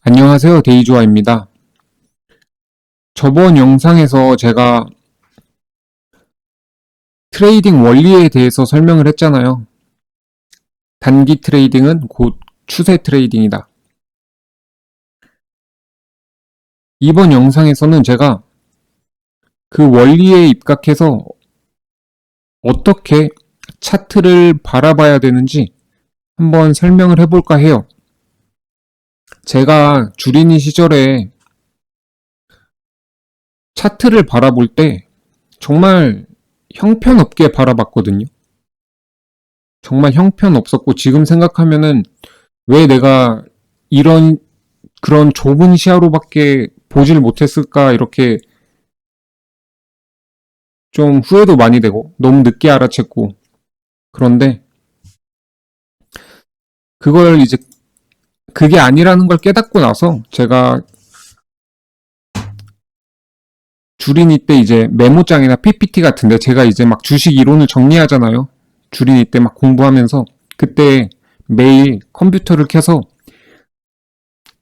안녕하세요. 데이조아입니다. 저번 영상에서 제가 트레이딩 원리에 대해서 설명을 했잖아요. 단기 트레이딩은 곧 추세 트레이딩이다. 이번 영상에서는 제가 그 원리에 입각해서 어떻게 차트를 바라봐야 되는지 한번 설명을 해볼까 해요. 제가 주린이 시절에 차트를 바라볼 때 정말 형편없게 바라봤거든요. 정말 형편없었고 지금 생각하면은 왜 내가 이런 그런 좁은 시야로밖에 보질 못했을까 이렇게 좀 후회도 많이 되고 너무 늦게 알아챘고 그런데 그걸 이제 그게 아니라는 걸 깨닫고 나서 제가 주린이 때 이제 메모장이나 PPT 같은데 제가 이제 막 주식 이론을 정리하잖아요. 주린이 때 막 공부하면서 그때 매일 컴퓨터를 켜서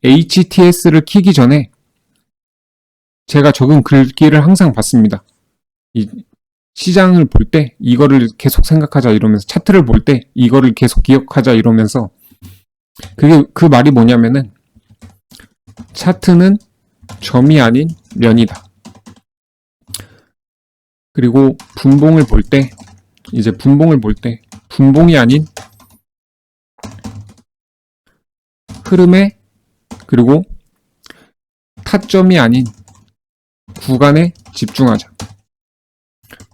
HTS를 키기 전에 제가 적은 글귀를 항상 봤습니다. 이 시장을 볼 때 이거를 계속 생각하자 이러면서 차트를 볼 때 이거를 계속 기억하자 이러면서 그게 그 말이 뭐냐면은 차트는 점이 아닌 면이다. 그리고 분봉을 볼 때 이제 분봉을 볼 때 분봉이 아닌 흐름에 그리고 타점이 아닌 구간에 집중하자.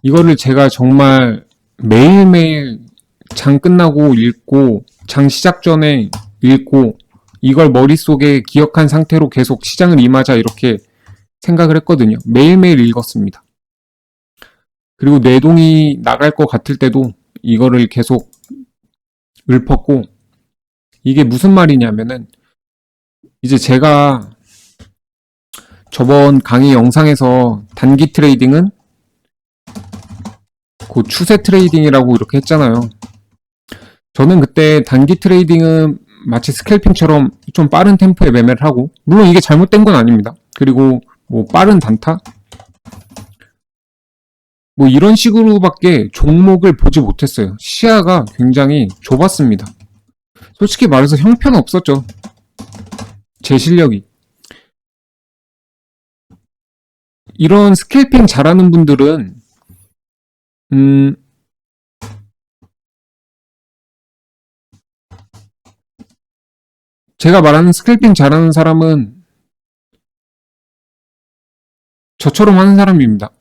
이거를 제가 정말 매일매일 장 끝나고 읽고 장 시작 전에 읽고 이걸 머릿속에 기억한 상태로 계속 시장을 임하자 이렇게 생각을 했거든요. 매일매일 읽었습니다. 그리고 내동이 나갈 것 같을 때도 이거를 계속 읊었고 이게 무슨 말이냐면은 이제 제가 저번 강의 영상에서 단기 트레이딩은 그 추세 트레이딩이라고 이렇게 했잖아요. 저는 그때 단기 트레이딩은 마치 스캘핑처럼 좀 빠른 템포에 매매를 하고 물론 이게 잘못된 건 아닙니다. 그리고 뭐 빠른 단타? 뭐 이런 식으로밖에 종목을 보지 못했어요. 시야가 굉장히 좁았습니다. 솔직히 말해서 형편없었죠. 제 실력이. 이런 스캘핑 잘하는 분들은 제가 말하는 스캘핑 잘하는 사람은 저처럼 하는 사람입니다.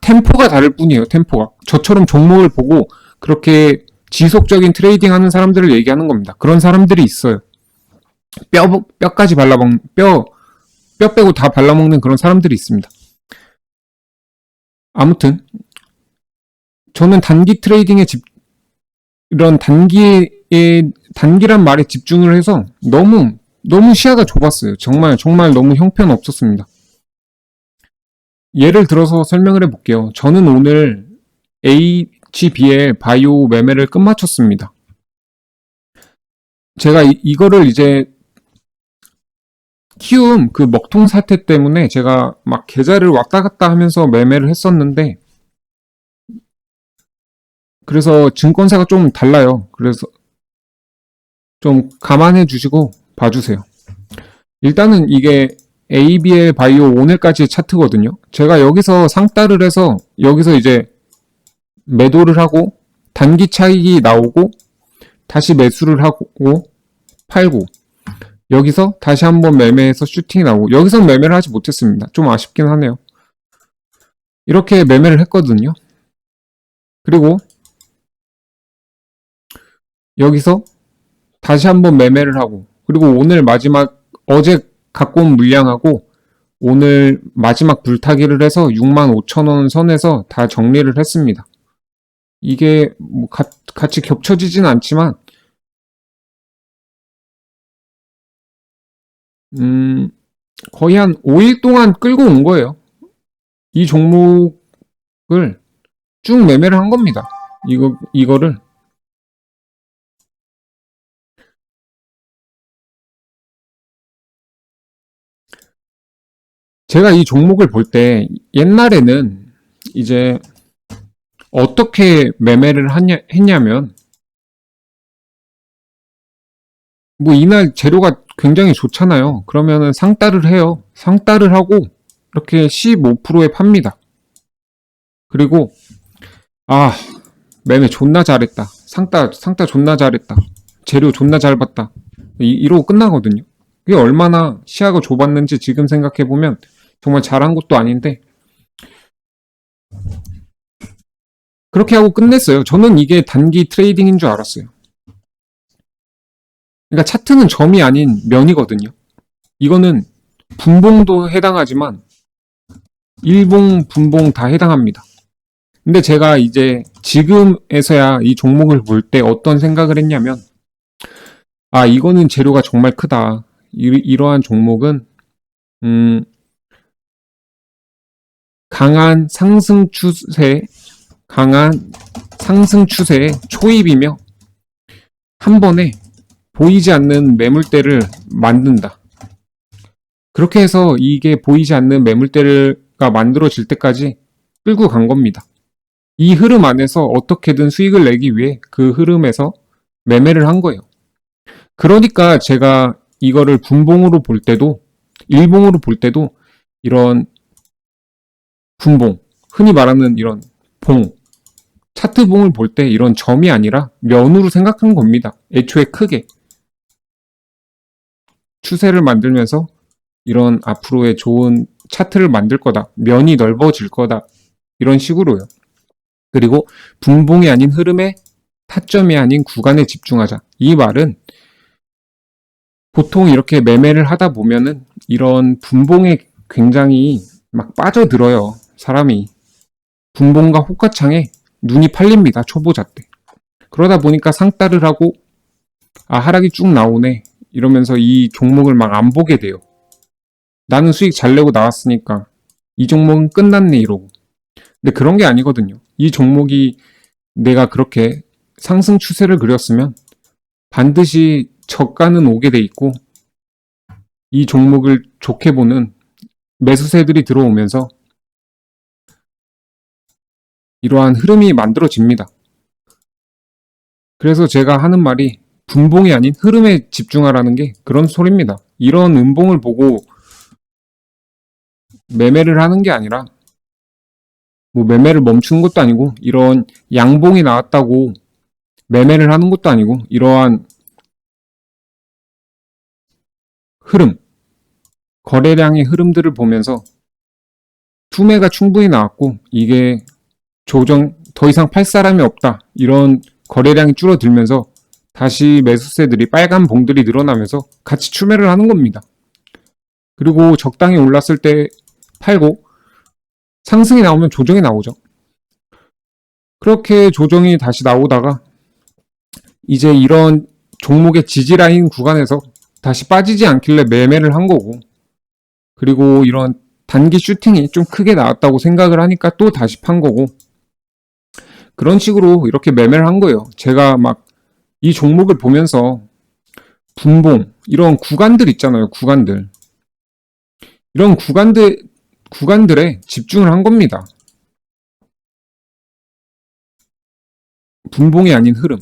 템포가 다를 뿐이에요. 템포가. 저처럼 종목을 보고 그렇게 지속적인 트레이딩 하는 사람들을 얘기하는 겁니다. 그런 사람들이 있어요. 뼈까지 발라먹는, 뼈 빼고 다 발라먹는 그런 사람들이 있습니다. 아무튼, 저는 단기 트레이딩에 이런 단기란 말에 집중을 해서 너무 시야가 좁았어요. 정말 너무 형편없었습니다. 예를 들어서 설명을 해볼게요. 저는 오늘 HBL 바이오 매매를 끝마쳤습니다. 제가 이거를 이제 키움 그 먹통 사태 때문에 제가 막 계좌를 왔다 갔다 하면서 매매를 했었는데 그래서 증권사가 좀 달라요. 그래서 좀 감안해 주시고 봐주세요. 일단은 이게 ABL 바이오 오늘까지의 차트거든요. 제가 여기서 상따를 해서 여기서 이제 매도를 하고 단기 차익이 나오고 다시 매수를 하고 팔고 여기서 다시 한번 매매해서 슈팅이 나오고 여기서 매매를 하지 못했습니다. 좀 아쉽긴 하네요. 이렇게 매매를 했거든요. 그리고 여기서 다시 한번 매매를 하고 그리고 오늘 마지막 어제 갖고 온 물량하고 오늘 마지막 불타기를 해서 65,000원 선에서 다 정리를 했습니다. 이게 뭐 같이 겹쳐지진 않지만 거의 한 5일 동안 끌고 온 거예요. 이 종목을 쭉 매매를 한 겁니다. 이거를 제가 이 종목을 볼 때 옛날에는 이제 어떻게 매매를 했냐면 뭐 이날 재료가 굉장히 좋잖아요. 그러면은 상따를 해요. 상따를 하고 이렇게 15%에 팝니다. 그리고 아, 매매 존나 잘했다. 상따 존나 잘했다. 재료 존나 잘 봤다. 이러고 끝나거든요. 그게 얼마나 시야가 좁았는지 지금 생각해보면 정말 잘한 것도 아닌데 그렇게 하고 끝냈어요. 저는 이게 단기 트레이딩인 줄 알았어요. 그러니까 차트는 점이 아닌 면이거든요. 이거는 분봉도 해당하지만 일봉, 분봉 다 해당합니다. 근데 제가 이제 지금에서야 이 종목을 볼 때 어떤 생각을 했냐면 아, 이거는 재료가 정말 크다. 이러한 종목은 강한 상승 추세의 초입이며 한 번에 보이지 않는 매물대를 만든다. 그렇게 해서 이게 보이지 않는 매물대가 만들어질 때까지 끌고 간 겁니다. 이 흐름 안에서 어떻게든 수익을 내기 위해 그 흐름에서 매매를 한 거예요. 그러니까 제가 이거를 분봉으로 볼 때도 일봉으로 볼 때도 이런 분봉, 흔히 말하는 이런 봉, 차트봉을 볼 때 이런 점이 아니라 면으로 생각한 겁니다. 애초에 크게 추세를 만들면서 이런 앞으로의 좋은 차트를 만들 거다. 면이 넓어질 거다. 이런 식으로요. 그리고 분봉이 아닌 흐름에 타점이 아닌 구간에 집중하자. 이 말은 보통 이렇게 매매를 하다 보면은 이런 분봉에 굉장히 막 빠져들어요. 사람이. 분봉과 호가창에 눈이 팔립니다. 초보자 때. 그러다 보니까 상따를 하고 아, 하락이 쭉 나오네. 이러면서 이 종목을 막 안 보게 돼요. 나는 수익 잘 내고 나왔으니까 이 종목은 끝났네 이러고. 근데 그런 게 아니거든요. 이 종목이 내가 그렇게 상승 추세를 그렸으면 반드시 저가는 오게 돼 있고 이 종목을 좋게 보는 매수세들이 들어오면서 이러한 흐름이 만들어집니다. 그래서 제가 하는 말이 분봉이 아닌 흐름에 집중하라는 게 그런 소리입니다. 이런 음봉을 보고 매매를 하는 게 아니라 뭐 매매를 멈추는 것도 아니고 이런 양봉이 나왔다고 매매를 하는 것도 아니고 이러한 흐름, 거래량의 흐름들을 보면서 투매가 충분히 나왔고 이게 더 이상 팔 사람이 없다. 이런 거래량이 줄어들면서 다시 매수세들이 빨간 봉들이 늘어나면서 같이 추매를 하는 겁니다. 그리고 적당히 올랐을 때 팔고 상승이 나오면 조정이 나오죠. 그렇게 조정이 다시 나오다가 이제 이런 종목의 지지라인 구간에서 다시 빠지지 않길래 매매를 한 거고 그리고 이런 단기 슈팅이 좀 크게 나왔다고 생각을 하니까 또 다시 판 거고 그런 식으로 이렇게 매매를 한 거예요. 제가 막 이 종목을 보면서 분봉 이런 구간들 있잖아요. 구간들 이런 구간들에 집중을 한 겁니다. 분봉이 아닌 흐름.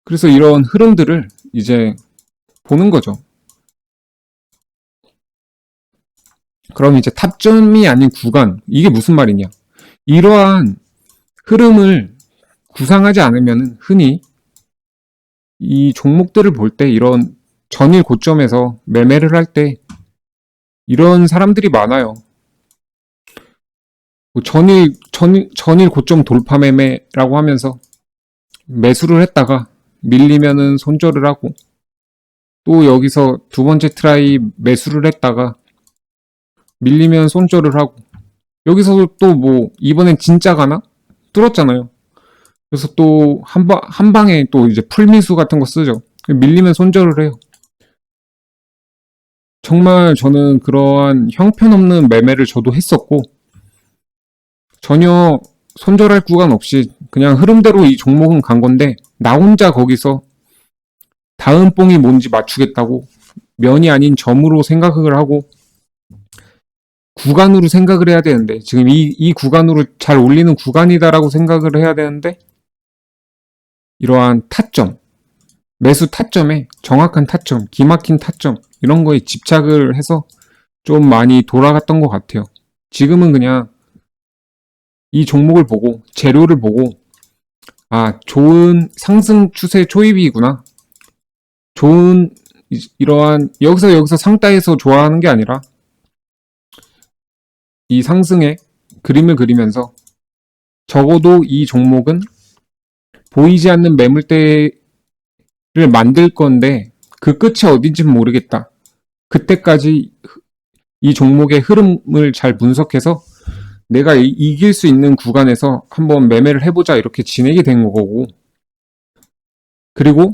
그래서 이런 흐름들을 이제 보는 거죠. 그럼 이제 탑점이 아닌 구간, 이게 무슨 말이냐? 이러한 흐름을 구상하지 않으면 흔히 이 종목들을 볼 때 이런 전일 고점에서 매매를 할 때 이런 사람들이 많아요. 전일 고점 돌파 매매라고 하면서 매수를 했다가 밀리면은 손절을 하고 또 여기서 두 번째 트라이 매수를 했다가 밀리면 손절을 하고 여기서 또 뭐 이번엔 진짜 가나? 뚫었잖아요. 그래서 또 한 방에 또 이제 풀미수 같은 거 쓰죠. 밀리면 손절을 해요. 정말 저는 그러한 형편없는 매매를 저도 했었고 전혀 손절할 구간 없이 그냥 흐름대로 이 종목은 간 건데 나 혼자 거기서 다음 봉이 뭔지 맞추겠다고 면이 아닌 점으로 생각을 하고 구간으로 생각을 해야 되는데, 지금 이 구간으로 잘 올리는 구간이다라고 생각을 해야 되는데, 이러한 타점, 매수 타점에 정확한 타점, 기막힌 타점, 이런 거에 집착을 해서 좀 많이 돌아갔던 것 같아요. 지금은 그냥 이 종목을 보고, 재료를 보고, 아, 좋은 상승 추세 초입이구나. 좋은, 이러한, 여기서 상따에서 좋아하는 게 아니라, 이 상승의 그림을 그리면서, 적어도 이 종목은 보이지 않는 매물대를 만들 건데, 그 끝이 어딘지는 모르겠다. 그때까지 이 종목의 흐름을 잘 분석해서 내가 이길 수 있는 구간에서 한번 매매를 해보자, 이렇게 진행이 된 거고, 그리고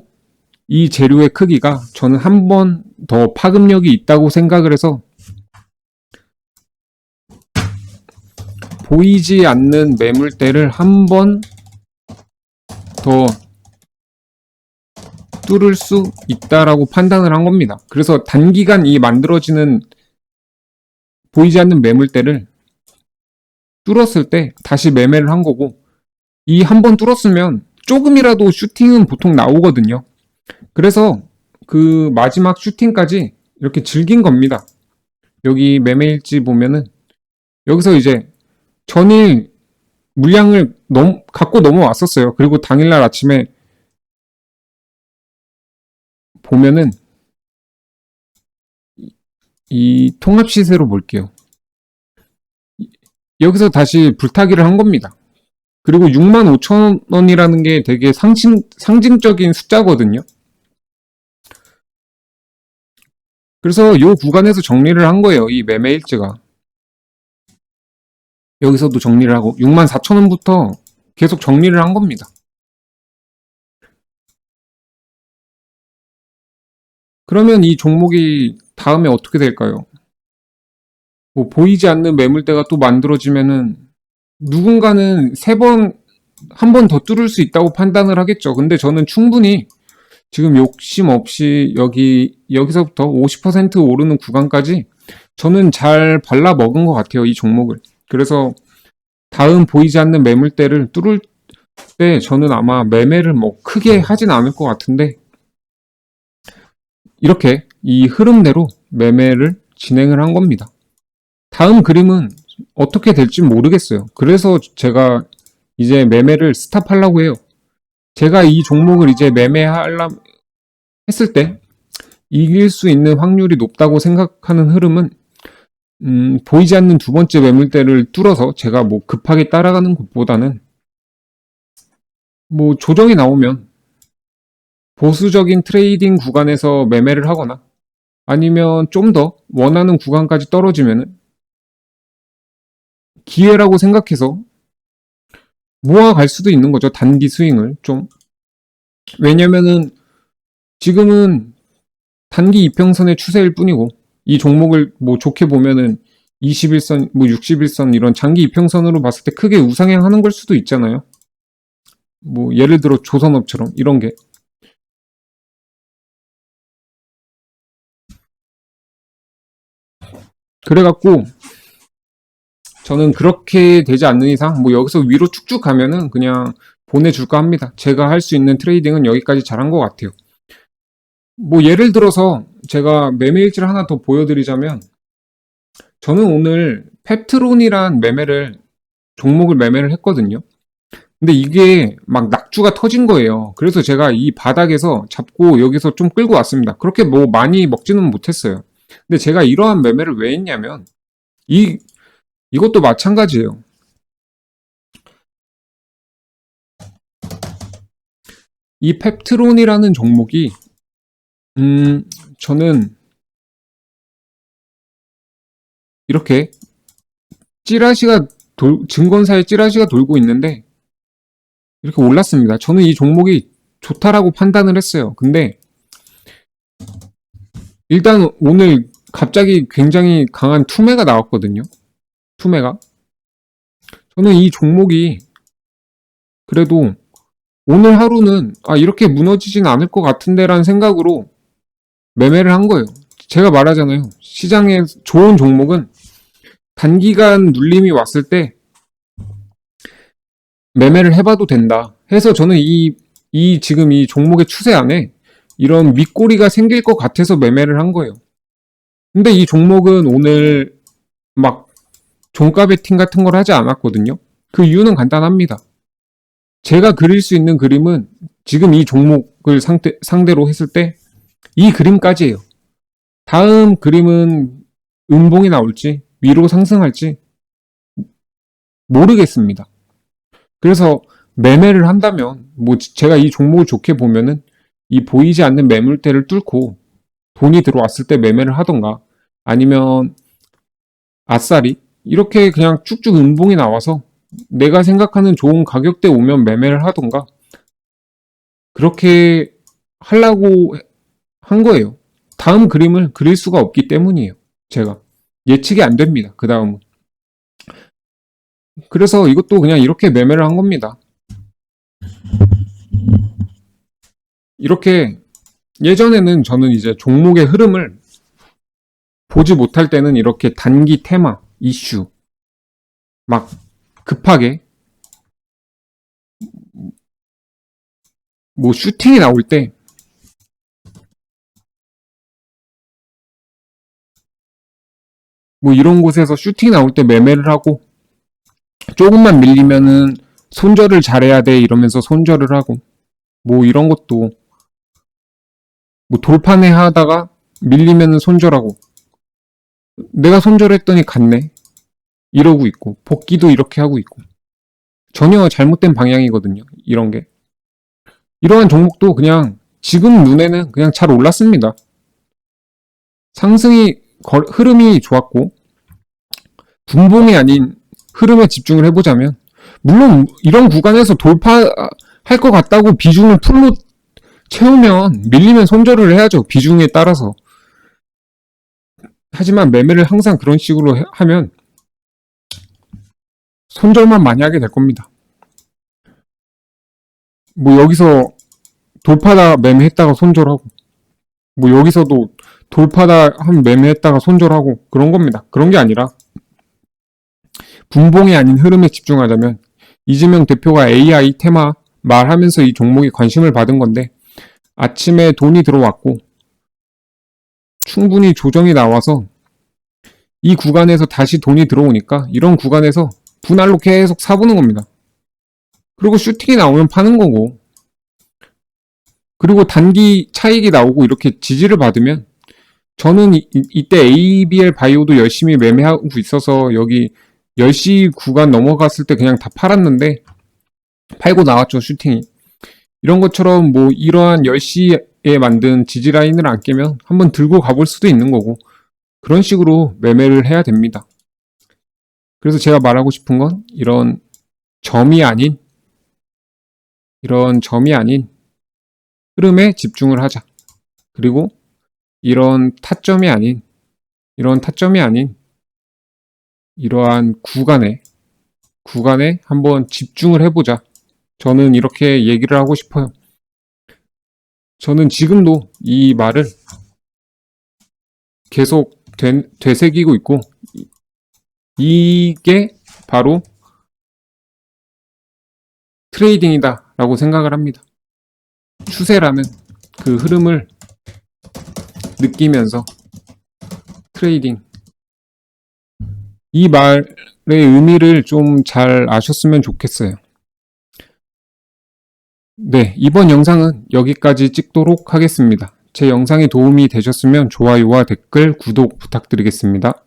이 재료의 크기가 저는 한 번 더 파급력이 있다고 생각을 해서 보이지 않는 매물대를 한 번 더 뚫을 수 있다라고 판단을 한 겁니다. 그래서 단기간 이 만들어지는 보이지 않는 매물대를 뚫었을 때 다시 매매를 한 거고, 이 한 번 뚫었으면 조금이라도 슈팅은 보통 나오거든요. 그래서 그 마지막 슈팅까지 이렇게 즐긴 겁니다. 여기 매매일지 보면은 여기서 이제 전일 물량을 갖고 넘어왔었어요. 그리고 당일날 아침에 보면은 이 통합 시세로 볼게요. 여기서 다시 불타기를 한 겁니다. 그리고 65,000원이라는 게 되게 상징적인 숫자거든요. 그래서 이 구간에서 정리를 한 거예요. 이 매매 일지가. 여기서도 정리를 하고 64,000원부터 계속 정리를 한 겁니다. 그러면 이 종목이 다음에 어떻게 될까요? 뭐 보이지 않는 매물대가 또 만들어지면은 누군가는 한 번 더 뚫을 수 있다고 판단을 하겠죠. 근데 저는 충분히 지금 욕심 없이 여기서부터 50% 오르는 구간까지 저는 잘 발라 먹은 것 같아요. 이 종목을. 그래서 다음 보이지 않는 매물대를 뚫을 때 저는 아마 매매를 뭐 크게 하진 않을 것 같은데, 이렇게 이 흐름대로 매매를 진행을 한 겁니다. 다음 그림은 어떻게 될지 모르겠어요. 그래서 제가 이제 매매를 스탑하려고 해요. 제가 이 종목을 이제 매매하려면 했을 때 이길 수 있는 확률이 높다고 생각하는 흐름은 보이지 않는 두 번째 매물대를 뚫어서 제가 뭐 급하게 따라가는 것보다는 뭐 조정이 나오면 보수적인 트레이딩 구간에서 매매를 하거나 아니면 좀 더 원하는 구간까지 떨어지면은 기회라고 생각해서 모아갈 수도 있는 거죠. 단기 스윙을 좀. 왜냐면은 지금은 단기 이평선의 추세일 뿐이고, 이 종목을 뭐 좋게 보면은 21선, 뭐 61선 이런 장기 이평선으로 봤을 때 크게 우상향하는 걸 수도 있잖아요. 뭐 예를 들어 조선업처럼 이런 게. 그래갖고 저는 그렇게 되지 않는 이상 뭐 여기서 위로 쭉쭉 가면은 그냥 보내줄까 합니다. 제가 할 수 있는 트레이딩은 여기까지 잘한 것 같아요. 뭐 예를 들어서 제가 매매 일지를 하나 더 보여드리자면, 저는 오늘 펩트론이란 종목을 매매를 했거든요. 근데 이게 막 낙주가 터진 거예요. 그래서 제가 이 바닥에서 잡고 여기서 좀 끌고 왔습니다. 그렇게 뭐 많이 먹지는 못했어요. 근데 제가 이러한 매매를 왜 했냐면, 이것도 마찬가지예요. 이 펩트론이라는 종목이 저는 이렇게 증권사에 찌라시가 돌고 있는데 이렇게 올랐습니다. 저는 이 종목이 좋다라고 판단을 했어요. 근데 일단 오늘 갑자기 굉장히 강한 투매가 나왔거든요. 투매가. 저는 이 종목이 그래도 오늘 하루는 이렇게 무너지진 않을 것 같은데라는 생각으로 매매를 한 거예요. 제가 말하잖아요. 시장에 좋은 종목은 단기간 눌림이 왔을 때 매매를 해봐도 된다 해서 저는 지금 이 종목의 추세 안에 이런 윗꼬리가 생길 것 같아서 매매를 한 거예요. 근데 이 종목은 오늘 막 종가 베팅 같은 걸 하지 않았거든요. 그 이유는 간단합니다. 제가 그릴 수 있는 그림은 지금 이 종목을 상대로 했을 때 이 그림까지예요. 다음 그림은 음봉이 나올지 위로 상승할지 모르겠습니다. 그래서 매매를 한다면 뭐 제가 이 종목을 좋게 보면은 이 보이지 않는 매물대를 뚫고 돈이 들어왔을 때 매매를 하던가 아니면 아싸리 이렇게 그냥 쭉쭉 음봉이 나와서 내가 생각하는 좋은 가격대 오면 매매를 하던가 그렇게 하려고 한 거예요. 다음 그림을 그릴 수가 없기 때문이에요. 제가 예측이 안 됩니다. 그 다음은. 그래서 이것도 그냥 이렇게 매매를 한 겁니다. 이렇게 예전에는 저는 이제 종목의 흐름을 보지 못할 때는 이렇게 단기 테마, 이슈 막 급하게 뭐 슈팅이 나올 때 뭐 이런 곳에서 슈팅이 나올 때 매매를 하고 조금만 밀리면은 손절을 잘해야 돼 이러면서 손절을 하고 뭐 이런 것도 뭐 돌파내 하다가 밀리면은 손절하고 내가 손절했더니 갔네 이러고 있고 복귀도 이렇게 하고 있고 전혀 잘못된 방향이거든요. 이런 게 이러한 종목도 그냥 지금 눈에는 그냥 잘 올랐습니다. 상승이 흐름이 좋았고 분봉이 아닌 흐름에 집중을 해보자면 물론 이런 구간에서 돌파할 것 같다고 비중을 풀로 채우면 밀리면 손절을 해야죠. 비중에 따라서. 하지만 매매를 항상 그런 식으로 하면 손절만 많이 하게 될 겁니다. 뭐 여기서 돌파다 매매했다가 손절하고 뭐 여기서도 돌파다 한 매매했다가 손절하고 그런 겁니다. 그런 게 아니라 분봉이 아닌 흐름에 집중하자면 이재명 대표가 AI 테마 말하면서 이 종목에 관심을 받은 건데 아침에 돈이 들어왔고 충분히 조정이 나와서 이 구간에서 다시 돈이 들어오니까 이런 구간에서 분할로 계속 사보는 겁니다. 그리고 슈팅이 나오면 파는 거고 그리고 단기 차익이 나오고 이렇게 지지를 받으면 저는 이때 ABL 바이오도 열심히 매매하고 있어서 여기 10시 구간 넘어갔을 때 그냥 다 팔았는데 팔고 나왔죠. 슈팅이. 이런 것처럼 뭐 이러한 10시에 만든 지지라인을 안 깨면 한번 들고 가볼 수도 있는 거고 그런 식으로 매매를 해야 됩니다. 그래서 제가 말하고 싶은 건 이런 점이 아닌 흐름에 집중을 하자. 그리고 이런 타점이 아닌 이러한 구간에 한번 집중을 해보자. 저는 이렇게 얘기를 하고 싶어요. 저는 지금도 이 말을 계속 되새기고 있고 이게 바로 트레이딩이다 라고 생각을 합니다. 추세라는 그 흐름을 느끼면서 트레이딩 이 말의 의미를 좀 잘 아셨으면 좋겠어요. 네, 이번 영상은 여기까지 찍도록 하겠습니다. 제 영상이 도움이 되셨으면 좋아요와 댓글, 구독 부탁드리겠습니다.